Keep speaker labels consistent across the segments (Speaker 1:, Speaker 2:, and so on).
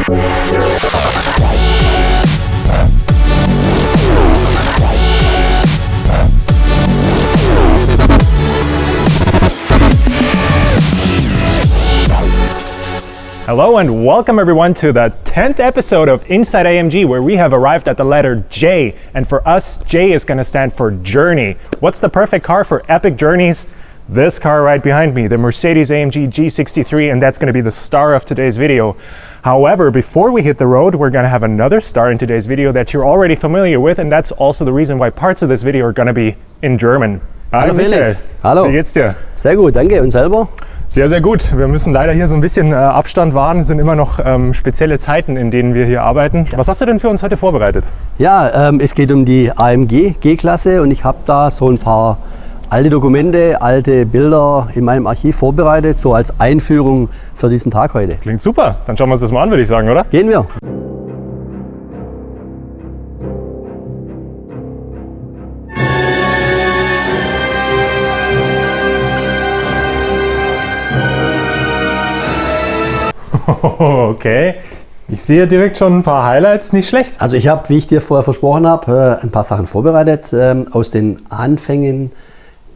Speaker 1: Hello and welcome everyone to the 10th episode of Inside AMG, where we have arrived at the letter J. And for us, J is going to stand for journey. What's the perfect car for epic journeys? This car right behind me, the Mercedes-AMG G63, and that's going to be the star of today's video. However, before we hit the road, we're going to have another star in today's video that you're already familiar with, and that's also the reason why parts of this video are going to be in German.
Speaker 2: Hallo Felix. Hallo.
Speaker 1: Wie geht's dir?
Speaker 2: Sehr gut, danke. Und selber?
Speaker 1: Sehr, sehr gut. Wir müssen leider hier so ein bisschen Abstand wahren. Es sind immer noch spezielle Zeiten, in denen wir hier arbeiten. Was hast du denn für uns heute vorbereitet?
Speaker 2: Ja, es geht um die AMG G-Klasse und ich habe da so ein paar alte Dokumente, alte Bilder in meinem Archiv vorbereitet, so als Einführung für diesen Tag heute.
Speaker 1: Klingt super. Dann schauen wir uns das mal an, würde ich sagen, oder?
Speaker 2: Gehen wir.
Speaker 1: Okay, ich sehe direkt schon ein paar Highlights, nicht schlecht.
Speaker 2: Also ich habe, wie ich dir vorher versprochen habe, ein paar Sachen vorbereitet aus den Anfängen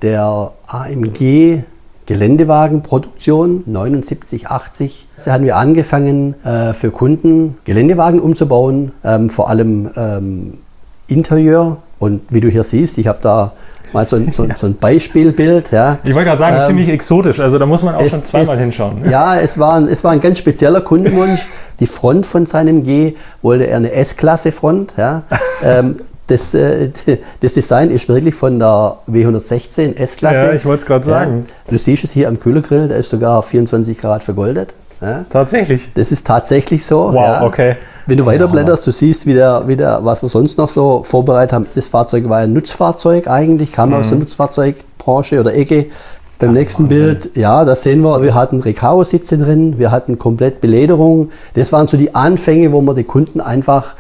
Speaker 2: der AMG Geländewagenproduktion 79, 80. Da hatten wir angefangen für Kunden Geländewagen umzubauen, vor allem Interieur. Und wie du hier siehst, ich habe da mal so ein Beispielbild. Ja.
Speaker 1: Ich wollte gerade sagen, ziemlich exotisch, also da muss man auch schon zweimal hinschauen.
Speaker 2: Ja, es war ein ganz spezieller Kundenwunsch. Die Front von seinem G wollte er eine S-Klasse-Front. Ja. Das Design ist wirklich von der W116 S-Klasse.
Speaker 1: Ja, ich wollte es gerade sagen.
Speaker 2: Du siehst es hier am Kühlergrill, der ist sogar 24 Karat vergoldet. Ja.
Speaker 1: Tatsächlich?
Speaker 2: Das ist tatsächlich so.
Speaker 1: Wow,
Speaker 2: ja.
Speaker 1: okay.
Speaker 2: Wenn du weiterblätterst, du siehst wieder, was wir sonst noch so vorbereitet haben. Das Fahrzeug war ein Nutzfahrzeug eigentlich, kam aus der Nutzfahrzeugbranche oder Ecke. Beim nächsten Bild, ja, da sehen wir hatten Recaro-Sitze drin, wir hatten komplett Belederung. Das waren so die Anfänge, wo wir die Kunden einfach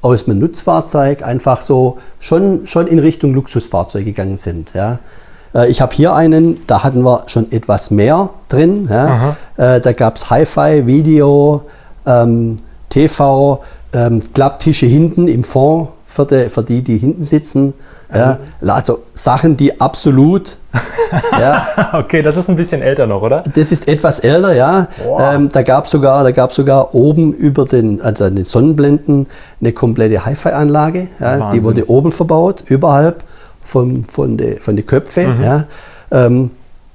Speaker 2: aus dem Nutzfahrzeug einfach so schon in Richtung Luxusfahrzeug gegangen sind. Ja. Ich habe hier einen, da hatten wir schon etwas mehr drin. Ja. Da gab es Hi-Fi, Video, TV, Klapptische hinten im Fond für die hinten sitzen. Ja. Also Sachen, die absolut... Ja.
Speaker 1: Okay, das ist ein bisschen älter noch, oder?
Speaker 2: Das ist etwas älter, ja. Wow. Da gab es sogar oben über den Sonnenblenden eine komplette Hi-Fi-Anlage. Ja. Die wurde oben verbaut, überhalb von den Köpfen. Ja.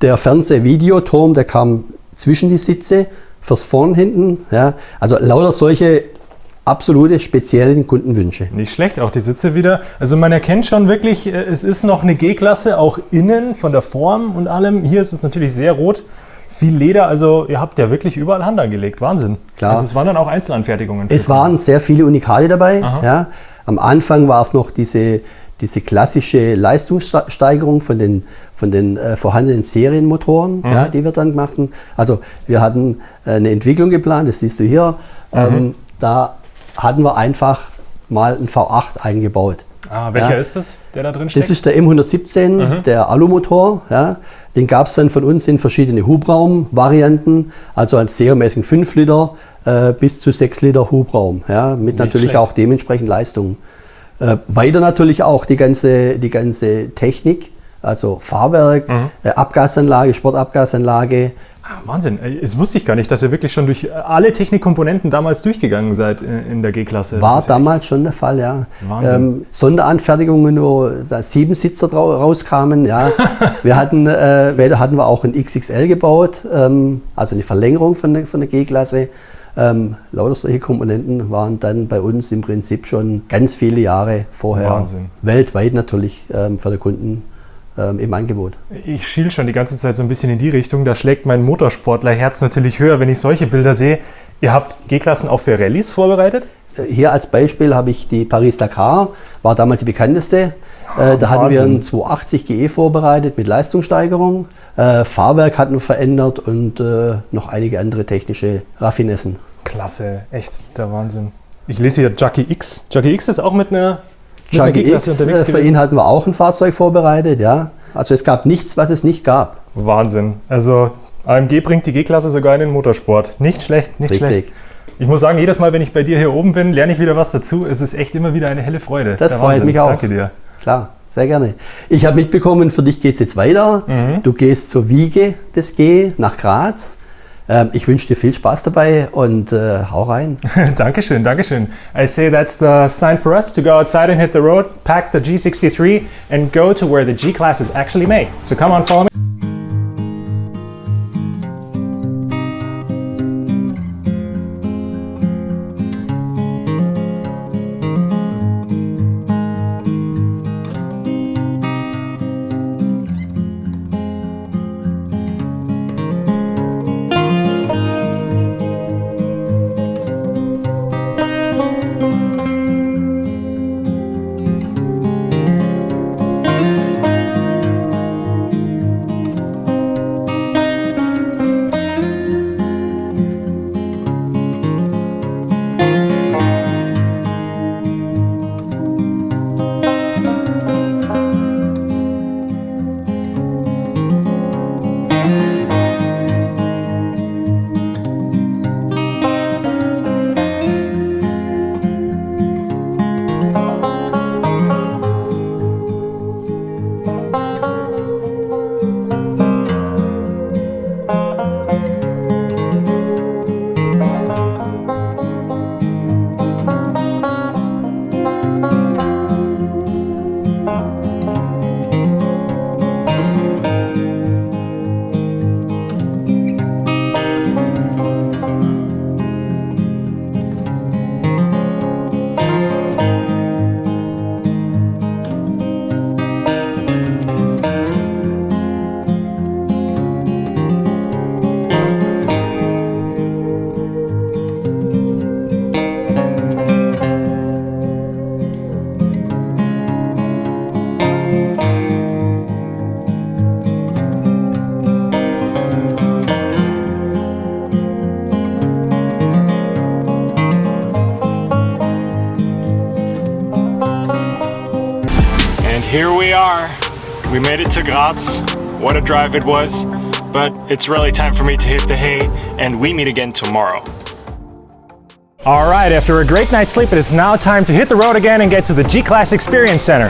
Speaker 2: Der Fernseh-Videoturm, der kam zwischen die Sitze, fürs Vorn hinten. Ja. Also lauter solche absolute speziellen Kundenwünsche.
Speaker 1: Nicht schlecht, auch die Sitze wieder. Also man erkennt schon wirklich, es ist noch eine G-Klasse, auch innen von der Form und allem. Hier ist es natürlich sehr rot, viel Leder, also ihr habt ja wirklich überall Hand angelegt, Wahnsinn.
Speaker 2: Klar.
Speaker 1: Also es waren dann auch Einzelanfertigungen.
Speaker 2: Es waren sehr viele Unikate dabei. Ja. Am Anfang war es noch diese klassische Leistungssteigerung von den vorhandenen Serienmotoren, ja, die wir dann gemacht haben. Also wir hatten eine Entwicklung geplant, das siehst du hier. Da hatten wir einfach mal einen V8 eingebaut.
Speaker 1: Welcher ist das, der da drin steckt?
Speaker 2: Das ist der M117, der Alumotor. Ja. Den gab es dann von uns in verschiedene Hubraumvarianten, also als serienmäßigen 5 Liter bis zu 6 Liter Hubraum, ja, mit
Speaker 1: Nicht
Speaker 2: natürlich
Speaker 1: schlecht.
Speaker 2: auch dementsprechend Leistung. Weiter natürlich auch die ganze Technik, also Fahrwerk, Abgasanlage, Sportabgasanlage.
Speaker 1: Wahnsinn, es wusste ich gar nicht, dass ihr wirklich schon durch alle Technikkomponenten damals durchgegangen seid in der G-Klasse.
Speaker 2: War damals schon der Fall, ja.
Speaker 1: Wahnsinn.
Speaker 2: Sonderanfertigungen, wo da 7 Sitzer rauskamen, ja. Hatten wir auch ein XXL gebaut, also eine Verlängerung von der G-Klasse. Lauter solche Komponenten waren dann bei uns im Prinzip schon ganz viele Jahre vorher weltweit natürlich für die Kunden im Angebot.
Speaker 1: Ich schiel schon die ganze Zeit so ein bisschen in die Richtung, da schlägt mein Motorsportlerherz natürlich höher, wenn ich solche Bilder sehe. Ihr habt G-Klassen auch für Rallyes vorbereitet?
Speaker 2: Hier als Beispiel habe ich die Paris-Dakar, war damals die bekannteste. Da hatten wir einen 280 GE vorbereitet mit Leistungssteigerung. Fahrwerk hatten wir verändert und noch einige andere technische Raffinessen.
Speaker 1: Klasse, echt der Wahnsinn. Ich lese hier Jockey X. Jockey X ist auch mit einer
Speaker 2: Jockey X, für ihn hatten wir auch ein Fahrzeug vorbereitet, ja. Also es gab nichts, was es nicht gab.
Speaker 1: Wahnsinn. Also AMG bringt die G-Klasse sogar in den Motorsport. Nicht schlecht, nicht schlecht. Ich muss sagen, jedes Mal, wenn ich bei dir hier oben bin, lerne ich wieder was dazu. Es ist echt immer wieder eine helle Freude.
Speaker 2: Das freut mich auch.
Speaker 1: Danke dir.
Speaker 2: Klar, sehr gerne. Ich habe mitbekommen, für dich geht es jetzt weiter. Du gehst zur Wiege des G nach Graz. Ich wünsche dir viel Spaß dabei und hau rein.
Speaker 1: Dankeschön, Dankeschön. I say that's the sign for us to go outside and hit the road, pack the G63 and go to where the G-Class is actually made. So come on, follow me. Here we are. We made it to Graz. What a drive it was. But it's really time for me to hit the hay, and we meet again tomorrow. All right, after a great night's sleep, it's now time to hit the road again and get to the G-Class Experience Center.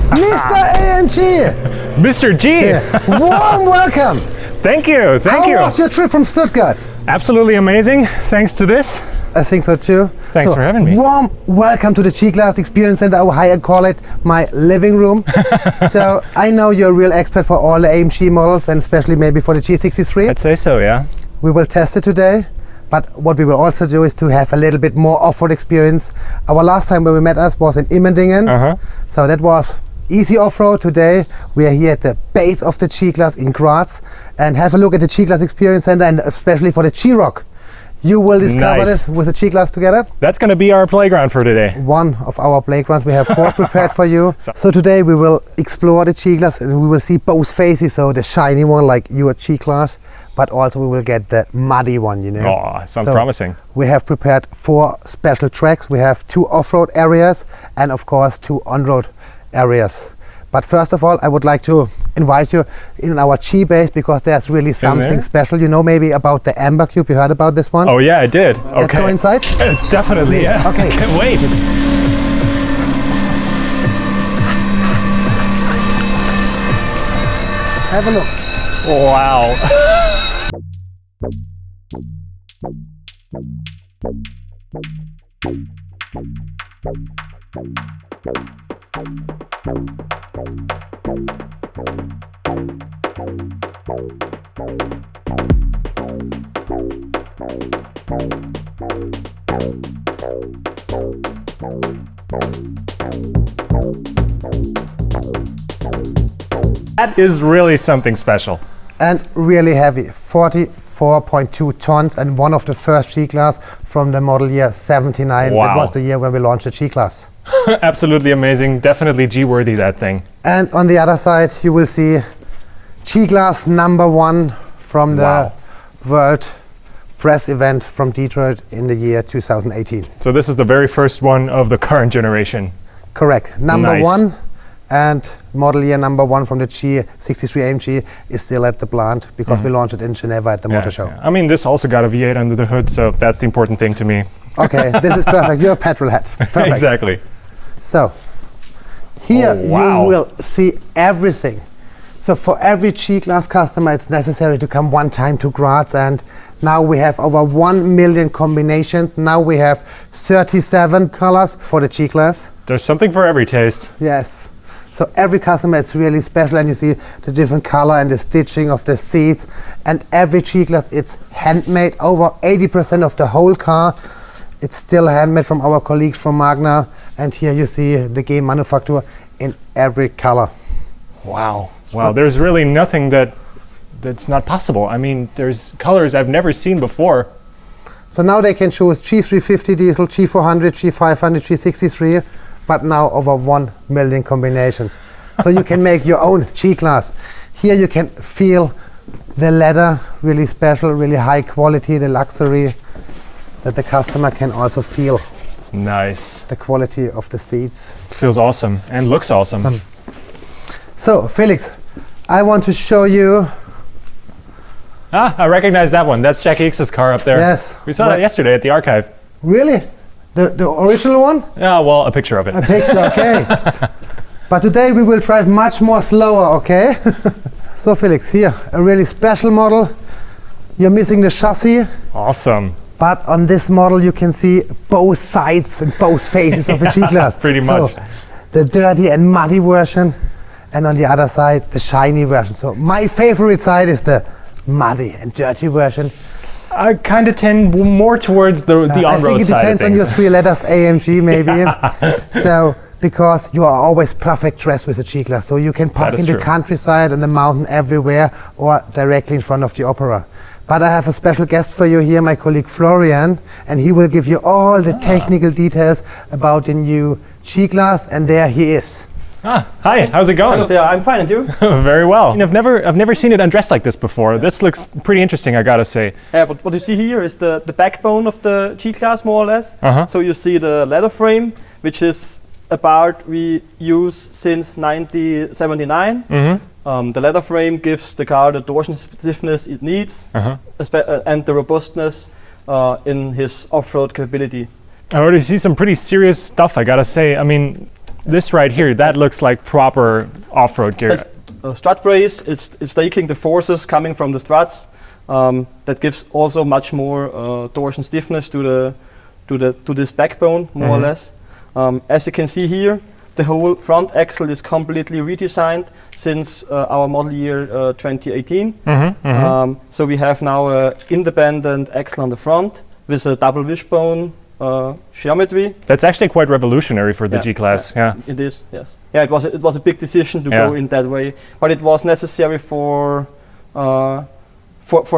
Speaker 3: Mr. AMG!
Speaker 1: Mr. G!
Speaker 3: Yeah. Warm welcome!
Speaker 1: Thank you, thank you.
Speaker 3: How was your trip from Stuttgart?
Speaker 1: Absolutely amazing, thanks to this.
Speaker 3: I think so too.
Speaker 1: Thanks for having me.
Speaker 3: Warm welcome to the G-Class Experience Center, or how I call it, my living room. So I know you're a real expert for all the AMG models, and especially maybe for the G63.
Speaker 1: I'd say so, yeah.
Speaker 3: We will test it today, but what we will also do is to have a little bit more off-road experience. Our last time when we met us was in Immendingen, so that was easy off-road. Today we are here at the base of the G-Class in Graz and have a look at the G-Class Experience Center, and especially for the G-Rock. You will discover this with the G-Class together.
Speaker 1: That's going to be our playground for today.
Speaker 3: One of our playgrounds. We have 4 prepared for you. So today we will explore the G-Class and we will see both faces, so the shiny one like your G-Class, but also we will get the muddy one, you know.
Speaker 1: Oh, sounds promising.
Speaker 3: We have prepared 4 special tracks. We have 2 off-road areas and of course 2 on-road areas. But first of all, I would like to invite you in our G-Base, because there's really something special. You know maybe about the Amber Cube, you heard about this one?
Speaker 1: Oh yeah, I did. Okay.
Speaker 3: Let's go inside?
Speaker 1: Definitely, yeah.
Speaker 3: Okay.
Speaker 1: Can't wait.
Speaker 3: Have a look.
Speaker 1: Wow. That is really something special.
Speaker 3: And really heavy, 44.2 tons, and one of the first G-Class from the model year 79.
Speaker 1: Wow.
Speaker 3: That was the year when we launched the G-Class.
Speaker 1: Absolutely amazing. Definitely G-worthy, that thing.
Speaker 3: And on the other side, you will see G-Class #1 from the World Press event from Detroit in the year 2018.
Speaker 1: So this is the very first one of the current generation.
Speaker 3: Correct. Number
Speaker 1: Nice.
Speaker 3: 1 and model year number 1 from the G63 AMG is still at the plant because we launched it in Geneva at the motor show.
Speaker 1: I mean, this also got a V8 under the hood, so that's the important thing to me.
Speaker 3: Okay, this is perfect. You're a petrol head. Perfect.
Speaker 1: Exactly.
Speaker 3: So, here
Speaker 1: Oh, wow.
Speaker 3: you will see everything. So for every G-Class customer, it's necessary to come one time to Graz, and now we have over 1 million combinations. Now we have 37 colors for the G-Class.
Speaker 1: There's something for every taste.
Speaker 3: Yes. So every customer is really special, and you see the different color and the stitching of the seats. And every G-Class, it's handmade. Over 80% of the whole car, it's still handmade from our colleagues from Magna. And here you see the G manufacture in every color.
Speaker 1: Wow. Wow, there's really nothing that's not possible. I mean, there's colors I've never seen before.
Speaker 3: So now they can choose G350 diesel, G400, G500, G63, but now over 1 million combinations. So you can make your own G-Class. Here you can feel the leather, really special, really high quality, the luxury that the customer can also feel.
Speaker 1: Nice.
Speaker 3: The quality of the seats.
Speaker 1: Feels awesome and looks awesome.
Speaker 3: So Felix, I want to show you.
Speaker 1: Ah, I recognize that one. That's Jackie X's car up there.
Speaker 3: Yes.
Speaker 1: We saw that yesterday at the archive.
Speaker 3: Really? The original one?
Speaker 1: Yeah, well, a picture of it.
Speaker 3: A picture, okay. But today we will drive much more slower, okay? So Felix, here, a really special model. You're missing the chassis,
Speaker 1: Awesome.
Speaker 3: but on this model you can see both sides and both faces of the G-Class.
Speaker 1: Pretty much.
Speaker 3: So, the dirty and muddy version, and on the other side, the shiny version. So my favorite side is the muddy and dirty version.
Speaker 1: I kind of tend more towards the
Speaker 3: I
Speaker 1: on-road
Speaker 3: think it
Speaker 1: side of
Speaker 3: depends on your
Speaker 1: things.
Speaker 3: 3 letters, AMG maybe. So, because you are always perfect dressed with a G-Class. So you can park
Speaker 1: is
Speaker 3: in the
Speaker 1: true.
Speaker 3: countryside, in the mountain, everywhere, or directly in front of the opera. But I have a special guest for you here, my colleague Florian, and he will give you all the technical details about the new G-Class, and there he is.
Speaker 1: Ah, hi, how's it going?
Speaker 4: Yeah, I'm fine, and you?
Speaker 1: Very well. I've never seen it undressed like this before. This looks pretty interesting, I gotta say.
Speaker 4: Yeah, but what you see here is the backbone of the G-Class, more or less.
Speaker 1: Uh-huh.
Speaker 4: So you see the leather frame, which is a part we use since 1979. The leather frame gives the car the torsion stiffness it needs, and the robustness in his off-road capability.
Speaker 1: I already see some pretty serious stuff, I gotta say. I mean, this right here, that looks like proper off-road gear.
Speaker 4: That's a strut brace. It's taking the forces coming from the struts. That gives also much more torsion stiffness to this backbone, more or less. As you can see here, the whole front axle is completely redesigned since our model year 2018. So we have now an independent axle on the front with a double wishbone geometry.
Speaker 1: That's actually quite revolutionary for the G-Class. Yeah.
Speaker 4: It is, yes. Yeah, it was a big decision to go in that way, but it was necessary for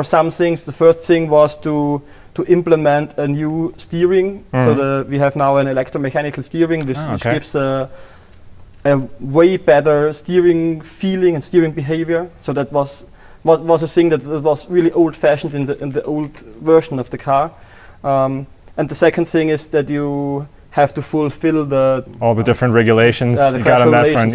Speaker 4: some things. The first thing was to implement a new steering. So we have now an electromechanical steering, which gives a way better steering feeling and steering behavior. So that was a thing that was really old-fashioned in the old version of the car. And the second thing is that you have to fulfill all the
Speaker 1: different regulations
Speaker 4: the
Speaker 1: you got on that front.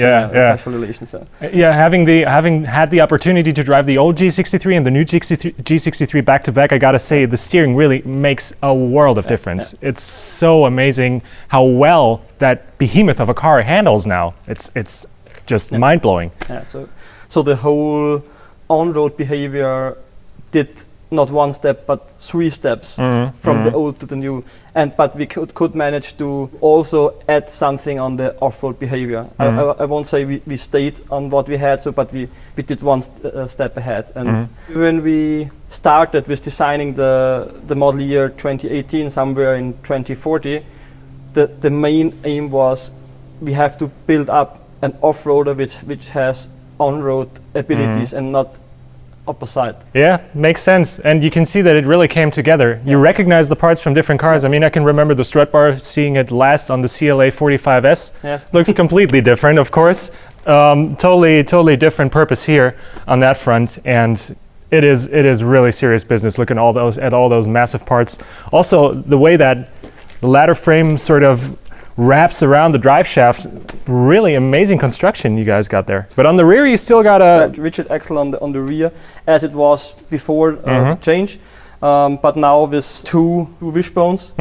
Speaker 1: Having had the opportunity to drive the old G63 and the new G63 back to back, I gotta say the steering really makes a world of difference. It's so amazing how well that behemoth of a car handles now. It's just mind blowing.
Speaker 4: Yeah, so the whole on-road behavior did not 1 step but 3 steps from the old to the new, but we could manage to also add something on the off-road behavior. I won't say we stayed on what we had, but we did 1 step ahead. And when we started with designing the model year 2018, somewhere in 2040, the main aim was we have to build up an off-roader which has on-road abilities and not opposite.
Speaker 1: Yeah, makes sense. And you can see that it really came together. You recognize the parts from different cars. I mean, I can remember the strut bar, seeing it last on the CLA 45S.
Speaker 4: Yes.
Speaker 1: Looks completely different, of course. Totally different purpose here on that front. And it is really serious business looking at all those massive parts. Also, the way that the ladder frame sort of wraps around the drive shaft. Really amazing construction you guys got there. But on the rear, you still got a
Speaker 4: rigid axle on the rear, as it was before the change. But now with two wishbones.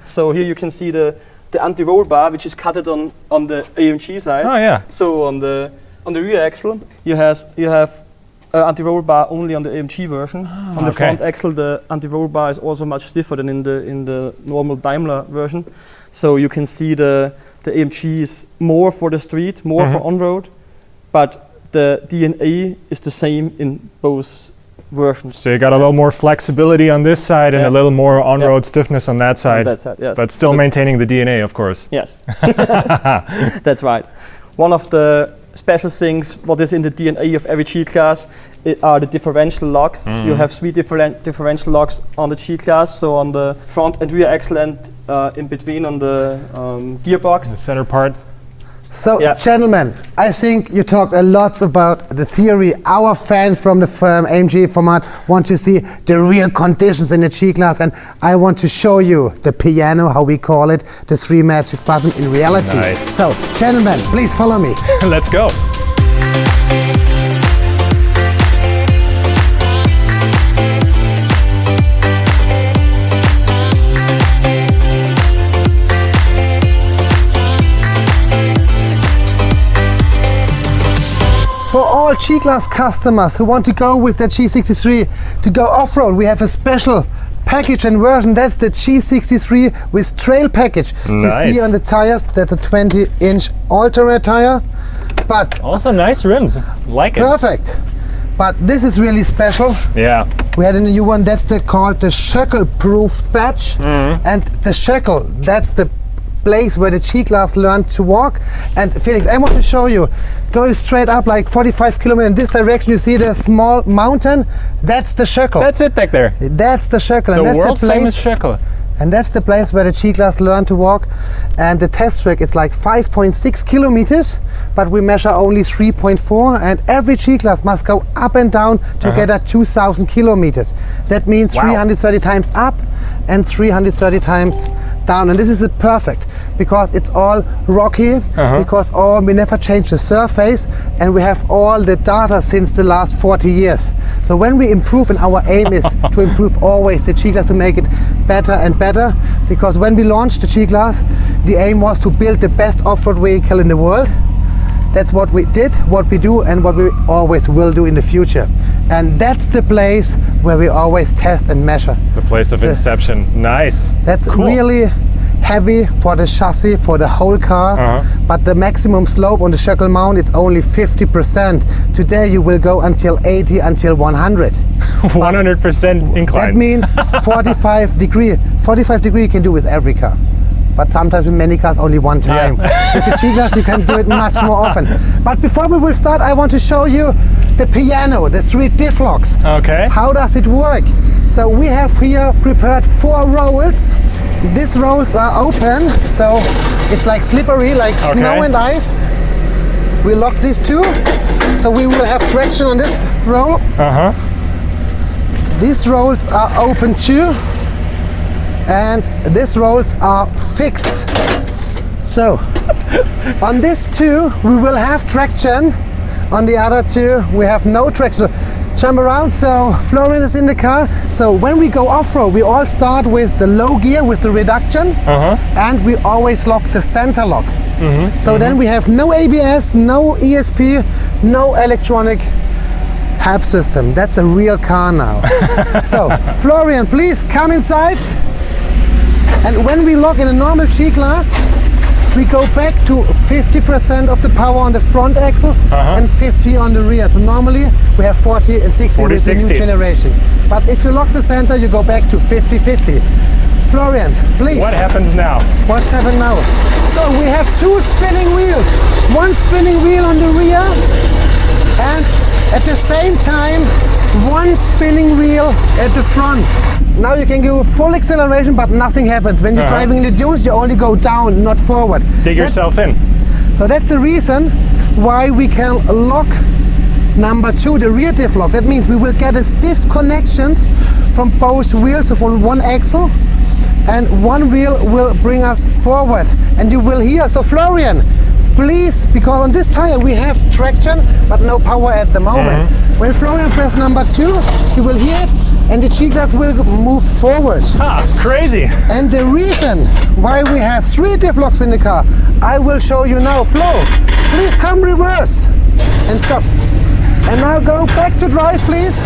Speaker 4: So here you can see the anti-roll bar, which is cutted on the AMG side.
Speaker 1: Oh yeah.
Speaker 4: So on the rear axle, you have anti-roll bar only on the AMG version. On the front axle, the anti-roll bar is also much stiffer than in the normal Daimler version. So you can see the AMG is more for the street, more for on-road, but the DNA is the same in both versions.
Speaker 1: So you got a little more flexibility on this side and a little more on-road stiffness on that side.
Speaker 4: On that side, yes.
Speaker 1: But still maintaining the DNA, of course.
Speaker 4: Yes, that's right. One of the special things, what is in the DNA of every G-Class, are the differential locks. You have 3 differential locks on the G-Class, so on the front and rear axle and in between on the gearbox.
Speaker 1: The center part.
Speaker 3: So, gentlemen, I think you talked a lot about the theory. Our fans from the firm AMG format want to see the real conditions in the G-Class, and I want to show you the piano, how we call it, the 3 magic buttons in reality.
Speaker 1: Nice.
Speaker 3: So, gentlemen, please follow me.
Speaker 1: Let's go.
Speaker 3: For all G-Class customers who want to go with the G63 to go off-road, we have a special package and version. That's the G63 with trail package.
Speaker 1: Nice.
Speaker 3: You see on the tires that a 20-inch alternate tire, but
Speaker 1: Also nice rims. Like it.
Speaker 3: perfect. But this is really special.
Speaker 1: Yeah.
Speaker 3: We had a new one that's called the shackle-proof badge, and the shackle, that's the place where the G-Class learned to walk. And Felix, I want to show you, going straight up like 45 kilometers in this direction, you see the small mountain, that's the shackle.
Speaker 1: That's it back there.
Speaker 3: That's the shackle, and
Speaker 1: The
Speaker 3: that's
Speaker 1: world
Speaker 3: the place.
Speaker 1: famous shackle.
Speaker 3: And that's the place where the G-Class learned to walk. And the test track is like 5.6 kilometers, but we measure only 3.4. And every G-Class must go up and down together 2,000 kilometers. That means 330 times up and 330 times down. And this is perfect because it's all rocky, because we never change the surface, and we have all the data since the last 40 years. So when we improve, and our aim is to improve always the G-Class, to make it better and better, because when we launched the G-Class, the aim was to build the best off-road vehicle in the world. That's what we did, what we do, and what we always will do in the future. And that's the place where we always test and measure.
Speaker 1: The place of inception. Nice.
Speaker 3: That's
Speaker 1: Cool.
Speaker 3: really heavy for the chassis, for the whole car, but the maximum slope on the shackle mount, it's only 50%. Today you will go until 80, until 100.
Speaker 1: 100% incline.
Speaker 3: That means 45 degree. 45 degree you can do with every car. But sometimes with many cars only one time. With the G-Class you can do it much more often. But before we will start, I want to show you the piano, the 3 diff locks.
Speaker 1: Okay.
Speaker 3: How does it work? So we have here prepared 4 rolls. These rolls are open, so it's like slippery, like snow and ice. We lock these 2, so we will have traction on this roll. These rolls are open too, and these rolls are fixed. So on this 2 we will have traction, on the other 2 we have no traction. Jump around, so Florian is in the car. So when we go off-road, we all start with the low gear, with the reduction, and we always lock the center lock. So then we have no ABS, no ESP, no electronic help system. That's a real car now. So Florian, please come inside. And when we lock in a normal G-Class, we go back to 50% of the power on the front axle and 50 on the rear. So normally we have 40 and 60 with the new generation. But if you lock the center, you go back to 50-50. Florian, please.
Speaker 1: What happens now?
Speaker 3: What's happened now? So we have 2 spinning wheels. 1 spinning wheel on the rear, and at the same time 1 spinning wheel at the front. Now you can go full acceleration, but nothing happens. When you're driving in the dunes, you only go down, not forward.
Speaker 1: Dig yourself in.
Speaker 3: So that's the reason why we can lock number 2, the rear diff lock. That means we will get a stiff connections from both wheels of on one axle, and one wheel will bring us forward. And you will hear, so Florian, please, because on this tire we have traction but no power at the moment. When Florian press number 2, you will hear it and the G-Class will move forward.
Speaker 1: Ah, crazy.
Speaker 3: And the reason why we have 3 diff locks in the car, I will show you now. Flo, please come reverse and stop. And now go back to drive, please.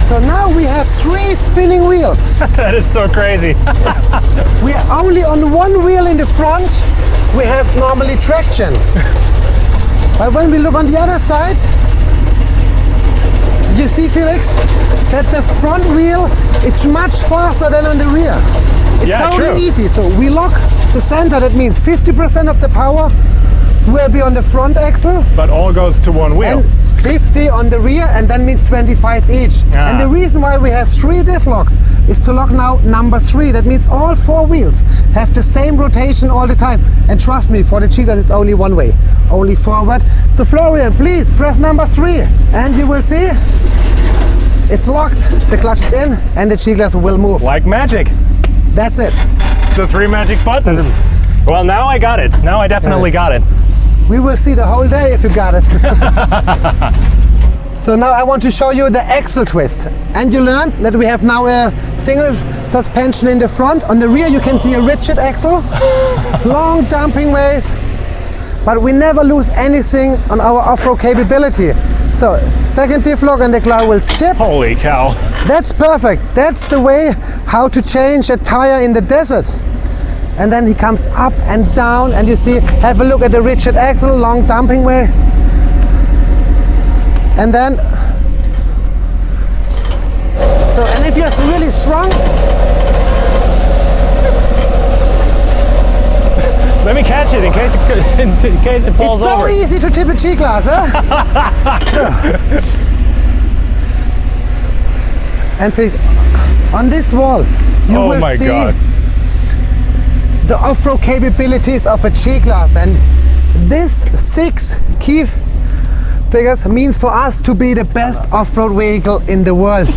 Speaker 3: So now we have 3 spinning wheels.
Speaker 1: That is so crazy.
Speaker 3: We are only on one wheel in the front. We have normally traction. But when we look on the other side, you see, Felix, that the front wheel, it's much faster than on the rear. It's totally easy. So we lock the center. That means 50% of the power will be on the front axle.
Speaker 1: But all goes to one wheel.
Speaker 3: And 50 on the rear, and that means 25 each. And the reason why we have 3 diff locks is to lock now number 3. That means all 4 wheels have the same rotation all the time. And trust me, for the G-Class it's only one way, only forward. So Florian, please press number 3 and you will see it's locked, the clutch is in, and the G-Class will move.
Speaker 1: Like magic.
Speaker 3: That's it.
Speaker 1: The 3 magic buttons. Well, now I got it. Now I definitely got it.
Speaker 3: We will see the whole day if you got it. So now I want to show you the axle twist. And you learn that we have now a single suspension in the front. On the rear you can see a rigid axle, long dumping ways, but we never lose anything on our off-road capability. So second diff lock and the car will tip.
Speaker 1: Holy cow.
Speaker 3: That's perfect. That's the way how to change a tire in the desert. And then he comes up and down, and you see, have a look at the rigid axle, long dumping way. And then, so, and if you're really strong,
Speaker 1: let me catch it in case it falls over.
Speaker 3: it's so easy to tip a G-Class, huh? And please, on this wall, you will see the off-road capabilities of a G-Class, and this 6 key figures means for us to be the best off-road vehicle in the world.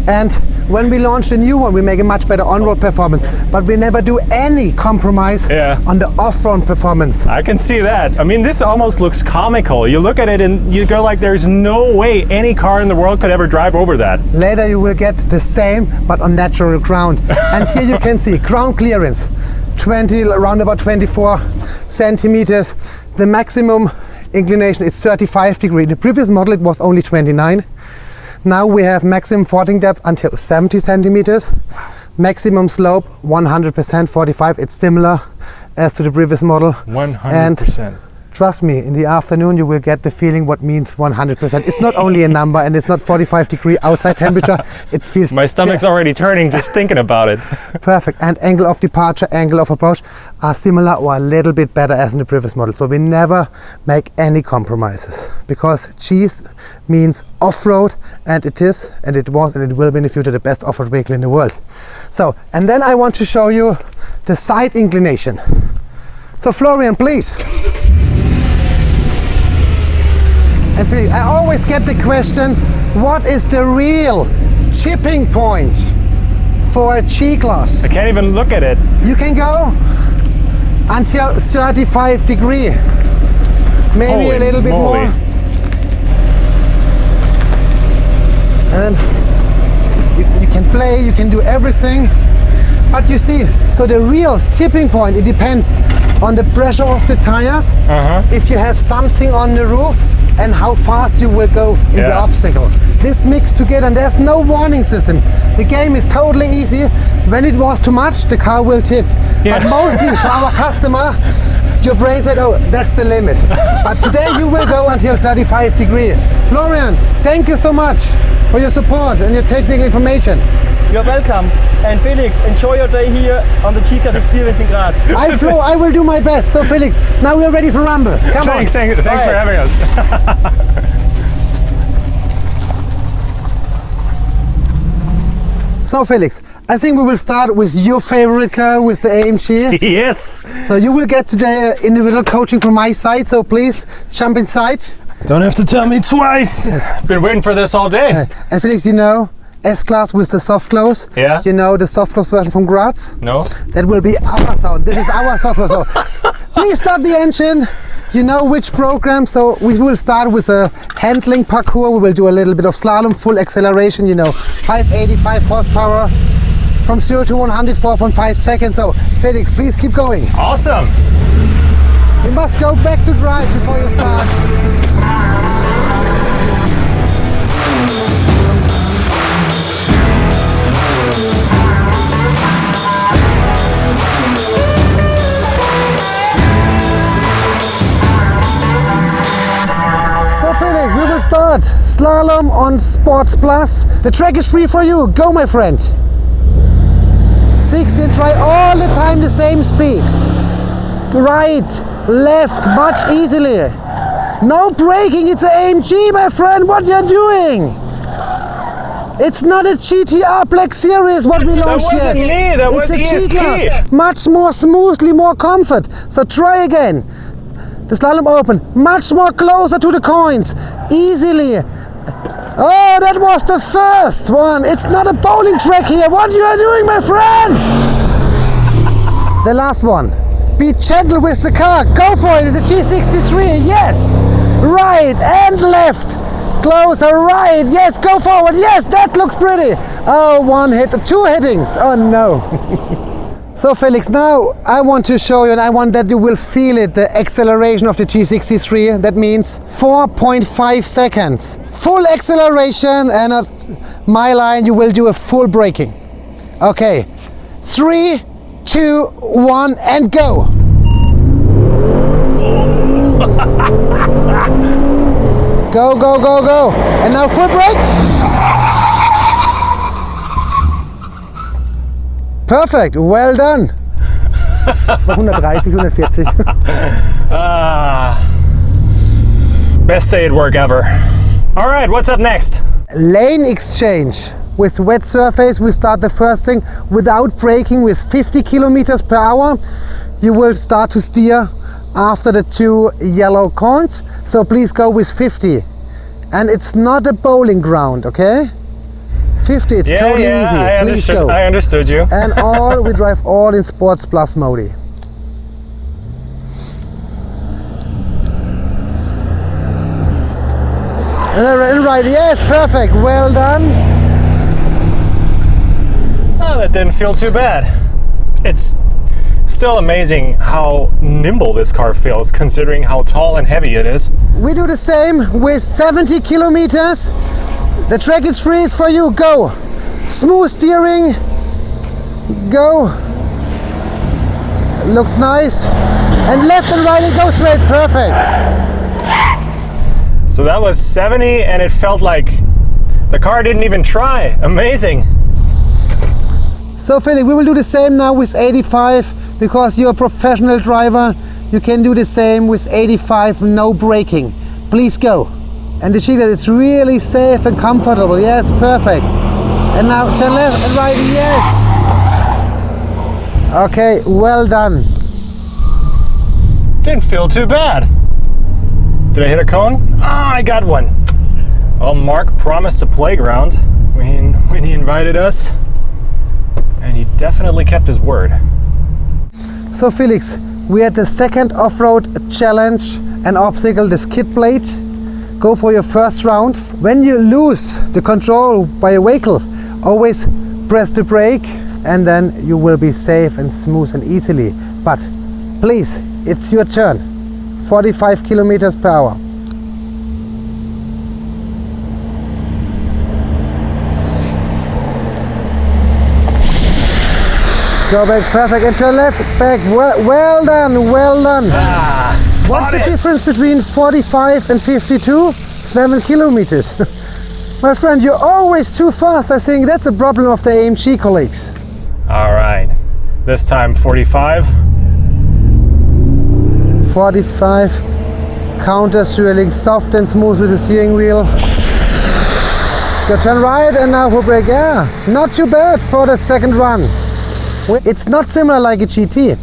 Speaker 3: And when we launch a new one, we make a much better on-road performance, but we never do any compromise on the off-road performance.
Speaker 1: I can see that. I mean, this almost looks comical. You look at it and you go like, there's no way any car in the world could ever drive over that.
Speaker 3: Later you will get the same, but on natural ground. And here you can see ground clearance, around about 24 centimeters. The maximum inclination is 35 degrees. The previous model it was only 29. Now we have maximum fording depth until 70 centimeters. Maximum slope 100%, 45. It's similar as to the previous model.
Speaker 1: 100%.
Speaker 3: Trust me, in the afternoon you will get the feeling what means 100%. It's not only a number, and it's not 45 degree outside temperature. It feels...
Speaker 1: My stomach's already turning just thinking about it.
Speaker 3: Perfect. And angle of departure, angle of approach are similar or a little bit better as in the previous model. So we never make any compromises, because G means off-road, and it is, and it was, and it will be in the future the best off-road vehicle in the world. So, and then I want to show you the side inclination. So Florian, please. And I always get the question, what is the real chipping point for a G-Class?
Speaker 1: I can't even look at it.
Speaker 3: You can go until 35 degrees, maybe
Speaker 1: Holy
Speaker 3: a little bit
Speaker 1: moly.
Speaker 3: more. And then you can play, you can do everything. But you see, so the real tipping point, it depends on the pressure of the tires, if you have something on the roof, and how fast you will go in the obstacle. This mixed together, and there's no warning system. The game is totally easy. When it was too much, the car will tip. But mostly for our customer, your brain said, oh, that's the limit. But today you will go until 35 degrees. Florian, thank you so much for your support and your technical information.
Speaker 4: You're welcome. And Felix, enjoy your day here on the G-Class experience in Graz.
Speaker 3: I will do my best. So Felix, now we're ready for Rumble. Come on.
Speaker 1: Thanks for having us.
Speaker 3: So Felix, I think we will start with your favorite car, with the AMG.
Speaker 1: Yes.
Speaker 3: So you will get today individual coaching from my side, so please jump inside.
Speaker 1: Don't have to tell me twice.
Speaker 3: Yes.
Speaker 1: Been waiting for this all day.
Speaker 3: And Felix, you know, S-Class with the soft close.
Speaker 1: Yeah.
Speaker 3: You know the soft close version from Graz?
Speaker 1: No?
Speaker 3: That will be our sound. This is our soft close. So please start the engine. You know which program, so we will start with a handling parkour. We will do a little bit of slalom, full acceleration, 585 horsepower, from 0 to 100, 4.5 seconds. So Felix, please keep going.
Speaker 1: Awesome.
Speaker 3: You must go back to drive before you start. So Felix, we will start slalom on Sports Plus. The track is free for you. Go, my friend. 16, try all the time the same speed. Right, left, much easily. No braking, it's an AMG, my friend. What you're doing? It's not a GTR Black Series what we launched yet.
Speaker 1: It's
Speaker 3: a
Speaker 1: ESP.
Speaker 3: G-Class. Much more smoothly, more comfort. So try again. The slalom open, much more closer to the coins, easily. Oh, that was the first one. It's not a bowling track here. What you are doing, my friend? The last one. Be gentle with the car. Go for it. It's a G63. Yes. Right and left. Closer. Right. Yes. Go forward. Yes. That looks pretty. Oh, one hit. Two hittings. Oh no. So Felix, now I want to show you, and I want that you will feel it, the acceleration of the G63. That means 4.5 seconds. Full acceleration, and at my line you will do a full braking. Okay, 3, 2, 1, and go. Go, go, go, go. And now full brake. Perfect, well done. 130, 140.
Speaker 1: Best day at work ever. All right, what's up next?
Speaker 3: Lane exchange. With wet surface, we start the first thing without braking with 50 kilometers per hour. You will start to steer after the two yellow cones. So please go with 50. And it's not a bowling ground, okay? 50, it's totally easy. Please go.
Speaker 1: I understood you.
Speaker 3: And we drive all in Sports Plus mode. And right, yes, perfect, well done.
Speaker 1: Oh, that didn't feel too bad. It's still amazing how nimble this car feels, considering how tall and heavy it is.
Speaker 3: We do the same with 70 kilometers. The track is free, it's for you, go. Smooth steering, go. Looks nice. And left and right and go straight, perfect.
Speaker 1: So that was 70 and it felt like the car didn't even try. Amazing.
Speaker 3: So Felix, we will do the same now with 85, because you're a professional driver. You can do the same with 85, no braking. Please go. And the G-Class is really safe and comfortable. Yes, perfect. And now turn left and right, yes. Okay, well done.
Speaker 1: Didn't feel too bad. Did I hit a cone? Ah, I got one. Well, Mark promised a playground when he invited us, and he definitely kept his word.
Speaker 3: So Felix, we had the second off-road challenge, an obstacle, the skid plate. Go for your first round. When you lose the control by a vehicle, always press the brake, and then you will be safe and smooth and easily. But please, it's your turn. 45 kilometers per hour. Go back, perfect, and turn left, back. Well done, well done. What's the difference between 45 and 52? 7 kilometers. My friend, you're always too fast. I think that's a problem of the AMG colleagues.
Speaker 1: All right, this time 45.
Speaker 3: 45. Counter steering, soft and smooth with the steering wheel. Go turn right and now for brake. Yeah, not too bad for the second run. It's not similar like a GT.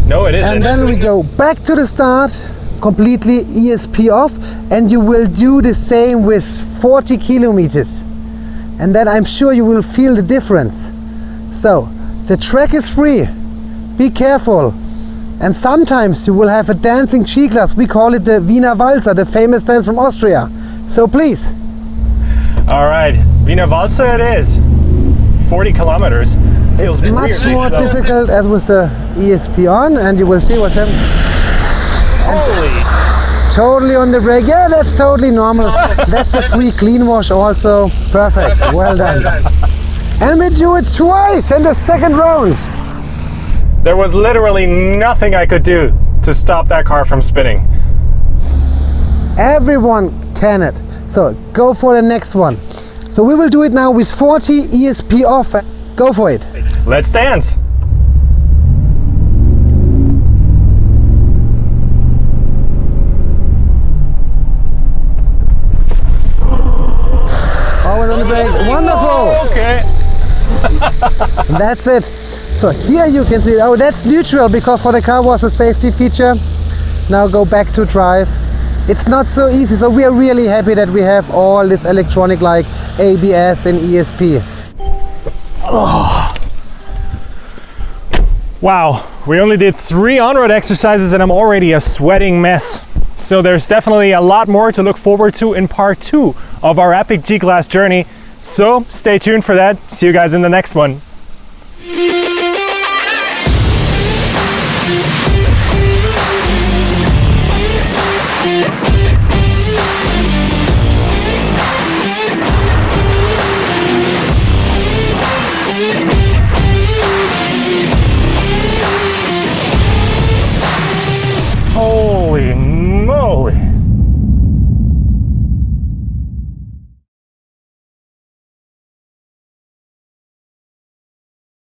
Speaker 1: No, it isn't.
Speaker 3: And then we go back to the start, completely ESP off, and you will do the same with 40 kilometers. and then I'm sure you will feel the difference. So the track is free, be careful, and sometimes you will have a dancing G-Class. We call it the Wiener Walzer, the famous dance from Austria. So please.
Speaker 1: All right, Wiener Walzer it is. 40 kilometers. Feels
Speaker 3: It's much
Speaker 1: really
Speaker 3: more
Speaker 1: slow.
Speaker 3: difficult as with the ESP on, and you will see what's happening.
Speaker 1: Holy.
Speaker 3: Totally on the brake. Yeah, that's totally normal. That's a free clean wash also. Perfect. Well done. And we do it twice in the second round.
Speaker 1: There was literally nothing I could do to stop that car from spinning.
Speaker 3: Everyone can it. So go for the next one. So we will do it now with 40 ESP off. Go for it.
Speaker 1: Let's dance.
Speaker 3: Always on the brake. Wonderful.
Speaker 1: Okay.
Speaker 3: That's it. So here you can see, oh, that's neutral because for the car was a safety feature. Now go back to drive. It's not so easy, so we are really happy that we have all this electronic like ABS and ESP.
Speaker 1: Oh. Wow, we only did 3 on-road exercises and I'm already a sweating mess. So there's definitely a lot more to look forward to in part 2 of our epic G-Class journey. So stay tuned for that. See you guys in the next one.